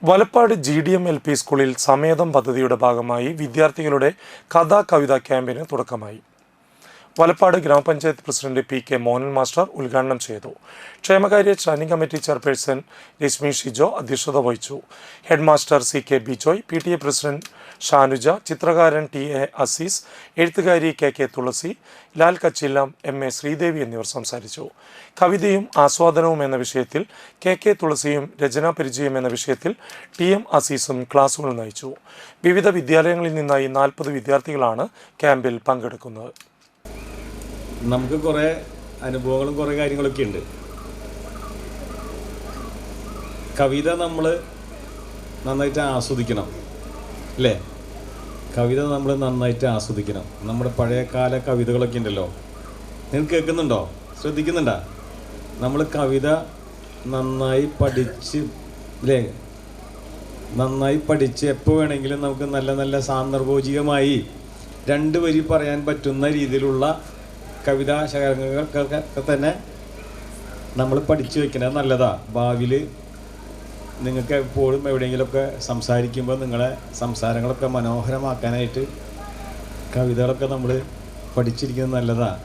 Valappad GDM-LP സ്കൂളിൽ സമേതം പദ്ധതിയുടെ ഭാഗമായി വിദ്യാർത്ഥികളുടെ കഥാ കവിതാ ക്യാമ്പിന് തുടക്കമായി. വലപ്പാട് ഗ്രാമപഞ്ചായത്ത് പ്രസിഡന്റ് PK മോഹൻ മാസ്റ്റർ ഉദ്ഘാടനം ചെയ്തു. ക്ഷേമകാര്യ standing committee chairperson Rashmi Shijo അധ്യക്ഷത വഹിച്ചു. Head master CK Bijoy, PTA president Shanuja, ചിത്രകാരൻ TA അസീസ്, എഴുത്തുകാരി KK തുളസി, ലാൽ കച്ചില്ലാം, MA ശ്രീദേവി എന്നിവർ സംസാരിച്ചു. കവിതയും ആസ്വാദനവും എന്ന വിഷയത്തിൽ KK തുളസിയും രചനാ പരിചയം എന്ന വിഷയത്തിൽ TM അസീസും ക്ലാസുകൾ നയിച്ചു. വിവിധ വിദ്യാലയങ്ങളിൽ നിന്നായി 40 വിദ്യാർത്ഥികളാണ് ക്യാമ്പിൽ പങ്കെടുക്കുന്നത്. നമുക്ക് കുറേ അനുഭവങ്ങളും കുറേ കാര്യങ്ങളൊക്കെ ഉണ്ട്. കവിത നമ്മൾ നന്നായിട്ട് ആസ്വദിക്കണം, അല്ലേ? കവിത നമ്മൾ നന്നായിട്ട് ആസ്വദിക്കണം. നമ്മുടെ പഴയകാല കവിതകളൊക്കെ ഉണ്ടല്ലോ, നിങ്ങൾ കേൾക്കുന്നുണ്ടോ? ശ്രദ്ധിക്കുന്നുണ്ടോ? നമ്മൾ കവിത നന്നായി പഠിച്ച്, അല്ലേ? നന്നായി പഠിച്ച് എപ്പോൾ വേണമെങ്കിലും നമുക്ക് നല്ല നല്ല സാന്ദർഭോചികമായി 2 വരി പറയാൻ പറ്റുന്ന രീതിയിലുള്ള കവിതാ ശകലങ്ങളൊക്കെ തന്നെ നമ്മൾ പഠിച്ചു വെക്കുന്നത് നല്ലതാണ്. ഭാവിയിൽ നിങ്ങൾക്ക് എപ്പോഴും എവിടെയെങ്കിലുമൊക്കെ സംസാരിക്കുമ്പോൾ നിങ്ങളെ സംസാരങ്ങളൊക്കെ മനോഹരമാക്കാനായിട്ട് കവിതകളൊക്കെ നമ്മൾ പഠിച്ചിരിക്കുന്നത് നല്ലതാണ്.